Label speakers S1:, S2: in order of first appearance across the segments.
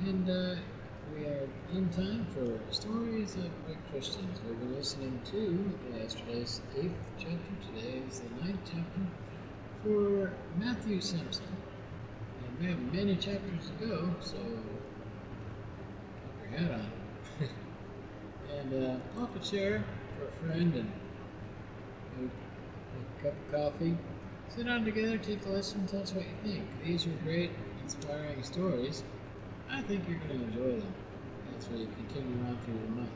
S1: And we are in time for Stories of Great Christians. We've been listening to yesterday's 8th chapter. Today is the 9th chapter for Matthew Simpson. And we have many chapters to go, so put your hat on. And offer a chair for a friend and a cup of coffee. Sit down together, take a listen, tell us what you think. These are great, inspiring stories. I think you're going to enjoy them as we continue on through the month.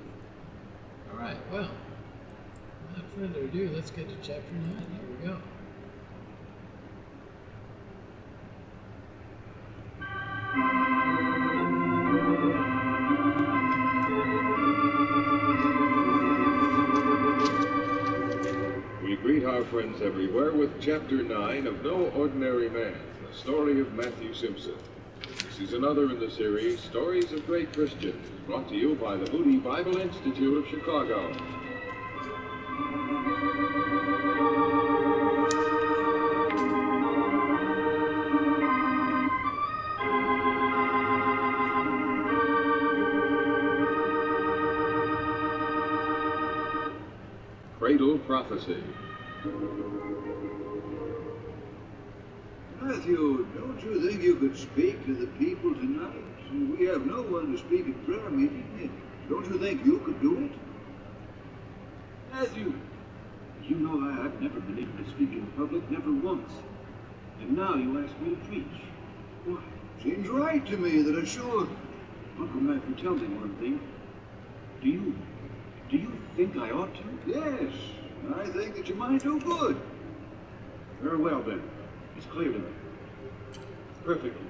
S1: Alright, well, without further ado, let's get to chapter 9. Here we go.
S2: We greet our friends everywhere with chapter 9 of No Ordinary Man, the story of Matthew Simpson. This is another in the series, Stories of Great Christians, brought to you by the Moody Bible Institute of Chicago. Cradle Prophecy.
S3: Matthew, don't you think you could speak to the people tonight? We have no one to speak at prayer meeting. Don't you think you could do it?
S4: Matthew, you know I've never been able to speak in public, never once. And now you ask me to preach. Why?
S3: Seems right to me that I should.
S4: Uncle Matthew, tell me one thing. Do you think I ought to?
S3: Yes, I think that you might do good.
S4: Very well, then. It's clear to me. It's perfectly clear.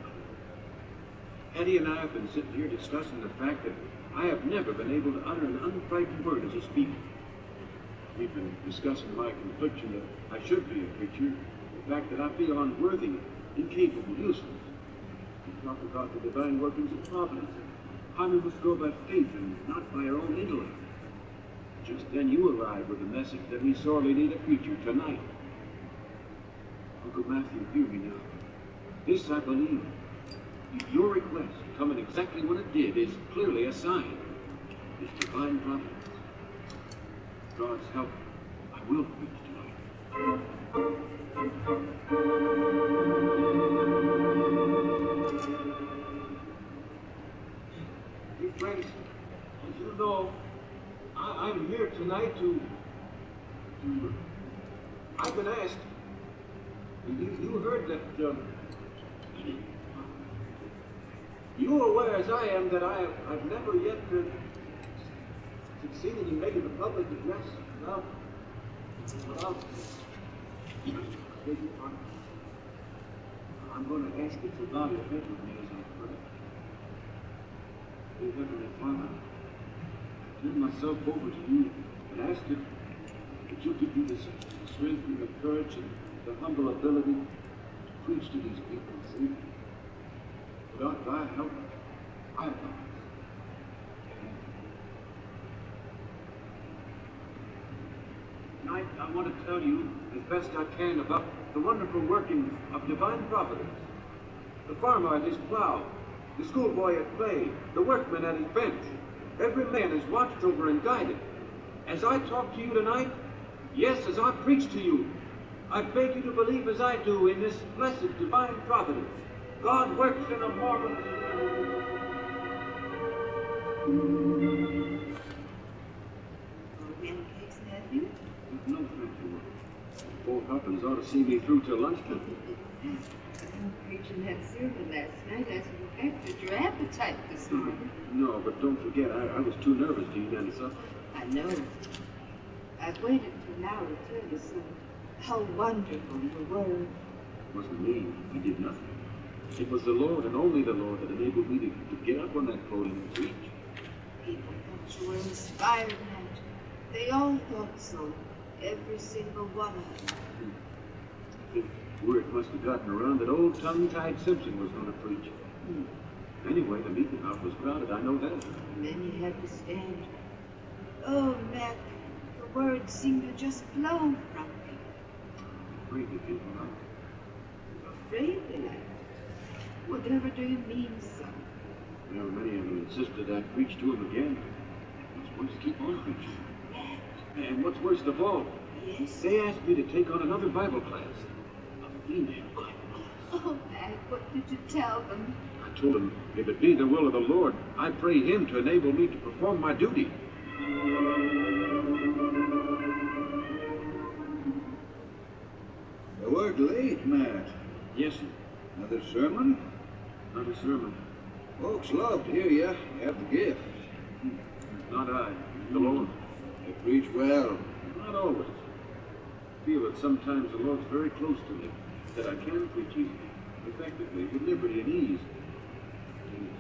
S4: Eddie and I have been sitting here discussing the fact that I have never been able to utter an unfrightened word as a speaker. We've been discussing my conviction that I should be a preacher, the fact that I feel unworthy, incapable, useless. We talk about the divine workings of providence, how we must go by faith and not by our own intellect. Just then you arrived with the message that we sorely need a preacher tonight. Uncle Matthew, hear me now. This, I believe, your request, coming exactly when it did, is clearly a sign. It's divine providence. With God's help, I will preach tonight. Dear friends, as you know, I'm here tonight to I've been asked. You heard that, you're aware as I am that I've never yet succeeded in making a public address without I'm going to ask you to bow your head with me as I pray. Dear Heavenly Father, I turn myself over to you and ask that you give me the strength and the courage and the humble ability to preach to these people, see? Without thy help, I am not. Tonight, I want to tell you as best I can about the wonderful workings of divine providence. The farmer at his plow, the schoolboy at play, the workman at his bench. Every man is watched over and guided. As I talk to you tonight, yes, as I preach to you, I beg you to believe as I do in this blessed divine providence. God works in a marvelous way.
S5: Pancakes, Matthew?
S4: No, thank you. Old Hawkins ought to see me through till lunchtime.
S5: Preaching that sermon last night, I affected your appetite this morning.
S4: No, but don't forget, I was too nervous to eat any supper.
S5: I know. I've waited till now to tell you so. How wonderful your word.
S4: It wasn't me. I did nothing. It was the Lord and only the Lord that enabled me to get up on that podium and preach.
S5: People thought you were inspired, Matt. They all thought so. Every single one of them.
S4: I think word must have gotten around that old tongue-tied Simpson was going to preach. Anyway, the meeting house was crowded, I know that.
S5: Many had to stand. Oh, Matt, the words seemed to just flow from me.
S4: Afraid of people, huh?
S5: Afraid, Matt? Whatever do you mean, son?
S4: Well, many of them insisted I'd preach to them again. I was supposed to keep on preaching. And what's worst of all,
S5: Yes?
S4: they asked me to take on another Bible class. A female Bible class.
S5: Oh, Matt, what did you tell them?
S4: I told them, if it be the will of the Lord, I pray Him to enable me to perform my duty.
S3: You worked late, Matt.
S4: Yes, sir.
S3: Another sermon?
S4: Not a sermon.
S3: Folks love to hear you. You have the gift.
S4: Not I. The Lord.
S3: You preach well.
S4: Not always. I feel that sometimes the Lord's very close to me, that I can preach easily, effectively, with liberty and ease. Yes.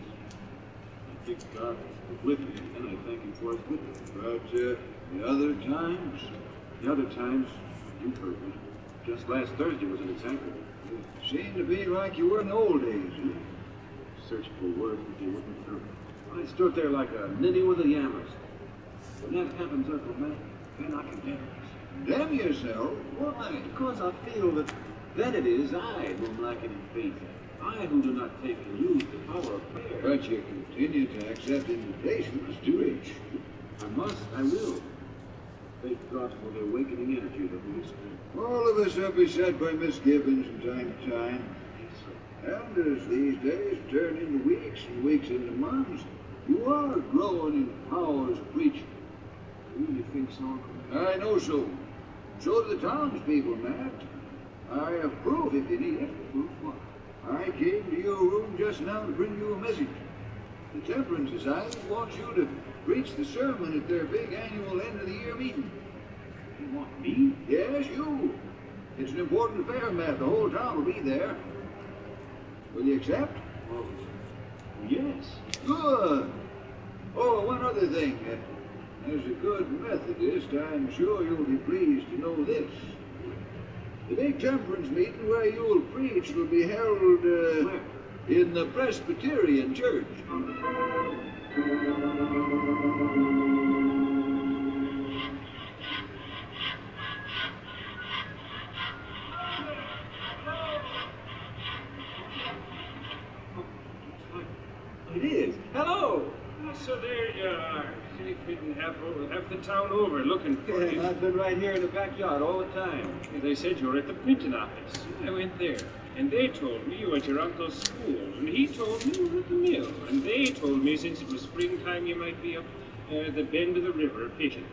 S4: I think God is with me, and I thank Him for His witness.
S3: But the other times?
S4: The other times, you've heard me. Just last Thursday was an example.
S3: It seemed to be like you were in the old days.
S4: Searched for words, but they wouldn't come. I stood there like a ninny with a yammer. When that happens, Uncle Matt, then I condemn myself.
S3: Condemn yourself? Why?
S4: Because I feel that then it is I who am lacking in faith. I who do not take and use the power of prayer.
S3: But you continue to accept invitations to preach.
S4: I must, I will. Thank God for the awakening energy of the Holy Spirit.
S3: All of us are beset by misgivings from time to time. And as these days turn into weeks and weeks into months, you are growing in powers of preaching.
S4: Do you think so, Uncle?
S3: I know so. So do the townspeople, Matt. I have proof if you need it.
S4: Proof what?
S3: I came to your room just now to bring you a message. The Temperance Society wants you to preach the sermon at their big annual end-of-the-year meeting.
S4: You want me?
S3: Yes, you. It's an important affair, Matt. The whole town will be there. Will you accept?
S4: Well, yes.
S3: Good. Oh, one other thing. As a good Methodist, I'm sure you'll be pleased to know this. The big temperance meeting where you'll preach will be held
S4: Where?
S3: in the Presbyterian Church.
S4: It is. Hello.
S6: So there you are, sitting half the town over looking for you.
S4: I've been right here in the backyard all the time.
S6: They said you were at the printing office. I went there, and they told me you were at your uncle's school, and he told me you were at the mill, and they told me since it was springtime you might be up the bend of the river fishing.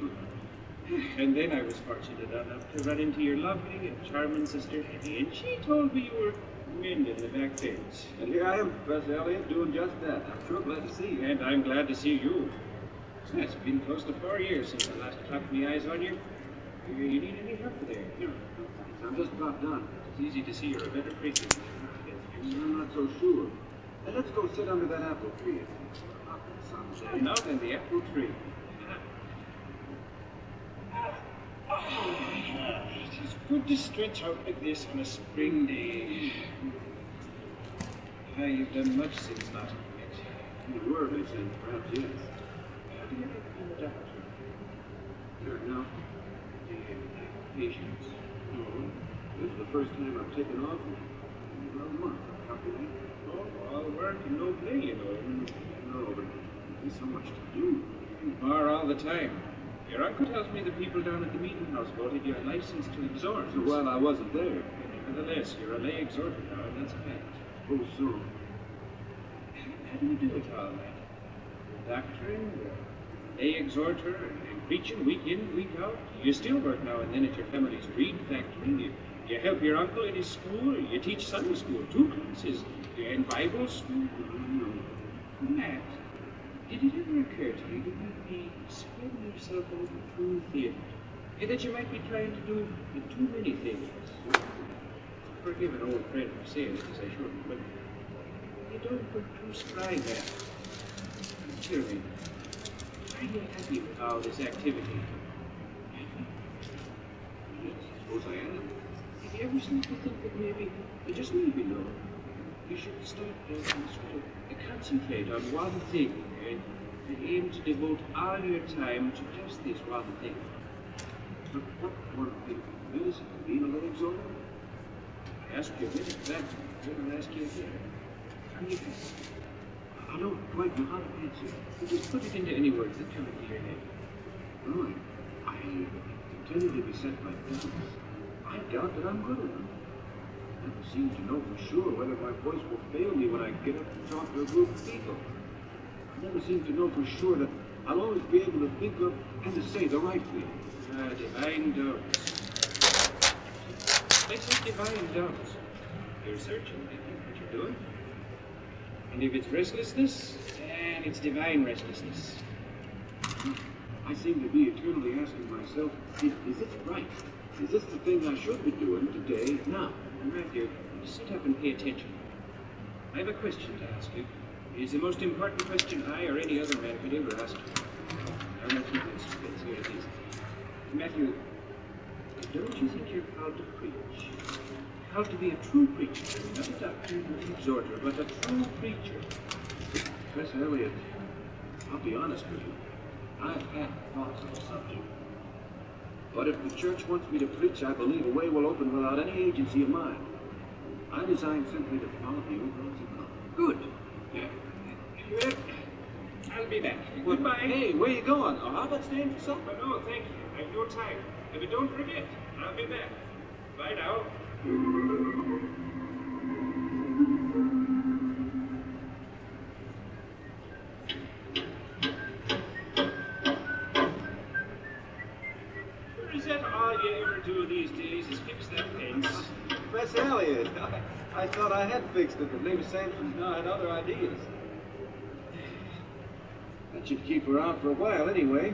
S6: And then I was fortunate enough to run into your lovely and charming sister Hetty, and she told me you were mending the back fence.
S4: And here I am, Professor Elliot, doing just that. I'm sure glad to see you.
S6: And I'm glad to see you. It's been close to 4 years since I last clapped my eyes on you. You need any help there?
S4: No, thanks. I'm just about done.
S6: It's easy to see you're a better preacher.
S4: I'm not so sure. Now, let's go sit under that apple tree. Someday.
S6: Now then, the apple tree. It is good to stretch out like this on a spring day. You've done much since last night.
S4: In a worldly sense, perhaps, yes.
S6: How do you get from the doctor?
S4: Here, now.
S6: Do you have patience?
S4: No. This is the first time I've taken off in about a month. How can I?
S6: Oh, all work and no play, you know.
S4: No, but there's so much to do.
S6: You bar all the time. Your uncle tells me the people down at the meeting house voted you a license to exhort.
S4: So while I wasn't there.
S6: Nevertheless, you're a lay exhorter now, and that's a fact.
S4: Oh, so.
S6: How do you do it all, man? Doctoring, lay exhorter, and preaching week in, week out. You still work now and then at your family's reed factory. You help your uncle in his school. You teach Sunday school, 2 classes, and Bible school. Matt, did it ever occur to you you might be spreading yourself a little too thin? That you might be trying to do too many things? Forgive an old friend for saying it, as I shouldn't, but you don't look too spry now. Tell me, are you happy with all this activity?
S4: Yes, I suppose I am.
S6: Have you ever started to think that maybe, just maybe, no, you should start to concentrate on one thing and aim to devote all your time to just this one thing?
S4: But what one thing is being a lay exhorter?
S6: I asked you a minute back, I'm going to ask you again. Are you happy?
S4: I don't quite know how to answer it.
S6: Just put it into any words that come into your head.
S4: Well, I continually beset by doubts. I doubt that I'm good enough. I never seem to know for sure whether my voice will fail me when I get up and talk to a group of people. I never seem to know for sure that I'll always be able to think of and to say the right thing.
S6: Divine doubts. Let's just divine doubts. You're searching, I think, what you're doing. And if it's restlessness, then it's divine restlessness.
S4: I seem to be eternally asking myself, is this right? Is this the thing I should be doing today, now?
S6: Matthew, sit up and pay attention. I have a question to ask you. It is the most important question I or any other man could ever ask you. Now, Matthew, here it is. Matthew, don't you think you're called to preach? Called to be a true preacher, not a doctor, not an exhorter, but a true preacher.
S4: Professor Elliot, I'll be honest with you. I've had thoughts on the subject. But if the church wants me to preach, I believe a way will open without any agency of mine. I design simply to follow the overall signal.
S6: Good. Yeah. Well, I'll be back. Goodbye.
S4: Hey, where you going? Oh, how about staying for supper?
S6: No, thank you. I've no time. But don't forget, I'll be back. Bye now. Is that all you ever do these days is fix that fence?
S4: Professor Elliot, I thought I had fixed it, but maybe Simpson now had other ideas. That should keep her out for a while anyway.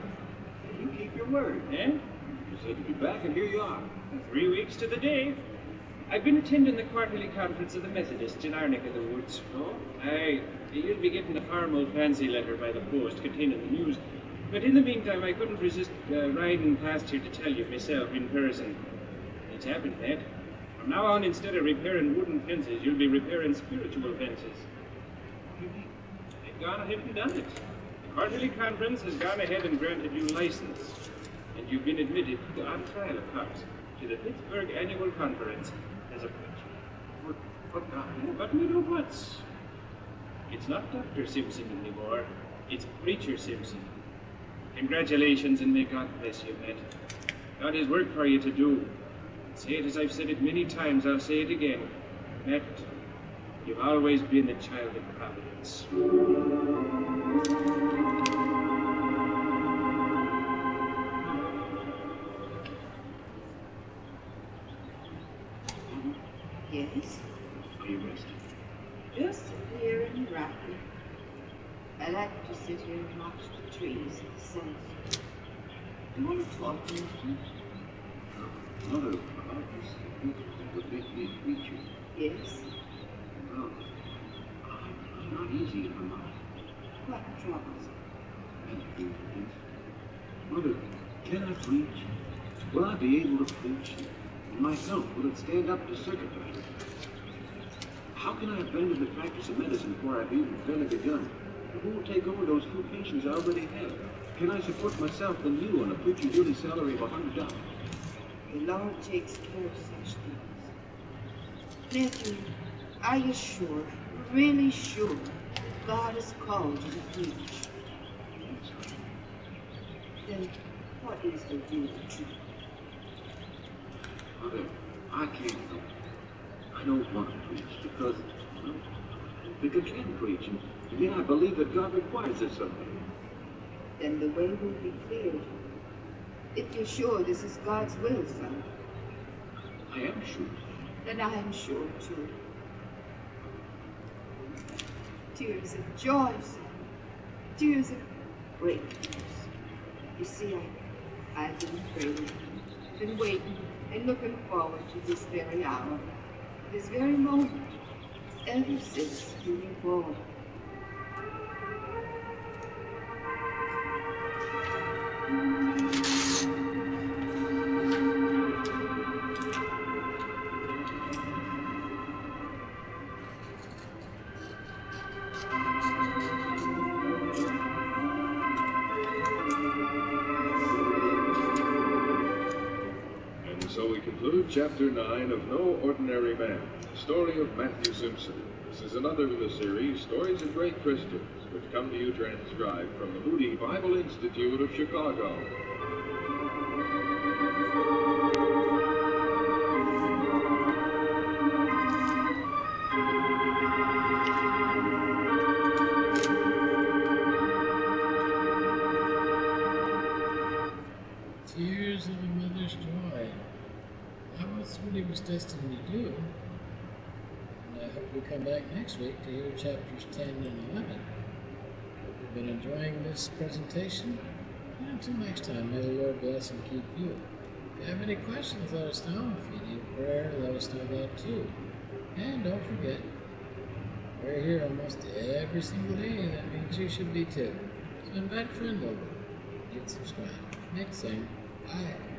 S4: You keep your word.
S6: Eh?
S4: You said you'd be back, and here you are.
S6: 3 weeks to the day. I've been attending the quarterly conference of the Methodists in our neck of the woods.
S4: Oh?
S6: You'll be getting a formal fancy letter by the post containing the news. But in the meantime, I couldn't resist riding past here to tell you myself in person. It's happened, Ned. From now on, instead of repairing wooden fences, you'll be repairing spiritual fences. They've gone ahead and done it. The quarterly conference has gone ahead and granted you license. And you've been admitted, on trial of course, to the Pittsburgh Annual Conference as a preacher. But you know what? It's not Dr. Simpson anymore. It's Preacher Simpson. Congratulations, and may God bless you, Matt. God has work for you to do. Say it as I've said it many times, I'll say it again. Matt, you've always been a child of Providence.
S5: Yes?
S4: Are you resting?
S5: Just sit here and rocking. I like to sit here and watch the trees and the sunset. Do you want to talk to me?
S4: Mother, about this thing that would make me a preacher.
S5: Yes?
S4: Well, I'm not easy in my mind.
S5: What troubles you?
S4: Mother, can I preach? Will I be able to preach? And my health, will it stand up to circuit pressure? How can I abandon the practice of medicine before I've even fairly begun? And who will take over those few patients I already have? Can I support myself and you on a preacher's yearly salary of $100?
S5: The Lord takes care of such things. Matthew, are you sure, really sure, God has called you to preach? Then what is the real truth?
S4: Mother, I can't help it. I don't want to preach because, well, I don't think I can preach. And yet I believe that God requires this of me.
S5: Then the way will be cleared. If you're sure this is God's will, son,
S4: I am sure.
S5: then I am sure too. Tears of joy, son. Tears of gratefulness. You see, I've been praying, been waiting, and looking forward to this very hour, this very moment, ever since you were born.
S2: And so we conclude Chapter 9 of No Ordinary Man, the story of Matthew Simpson. This is another in the series, Stories of Great Christians, which come to you transcribed from the Moody Bible Institute of Chicago.
S1: Tears of a mother's joy. That was what he was destined to do. And I hope you come back next week to hear chapters 10 and 11. Hope you've been enjoying this presentation. And until next time, may the Lord bless and keep you. If you have any questions, let us know. If you need prayer, let us know that too. And don't forget, we're here almost every single day. That means you should be too. So invite a friend over. Hit subscribe. Next thing, bye.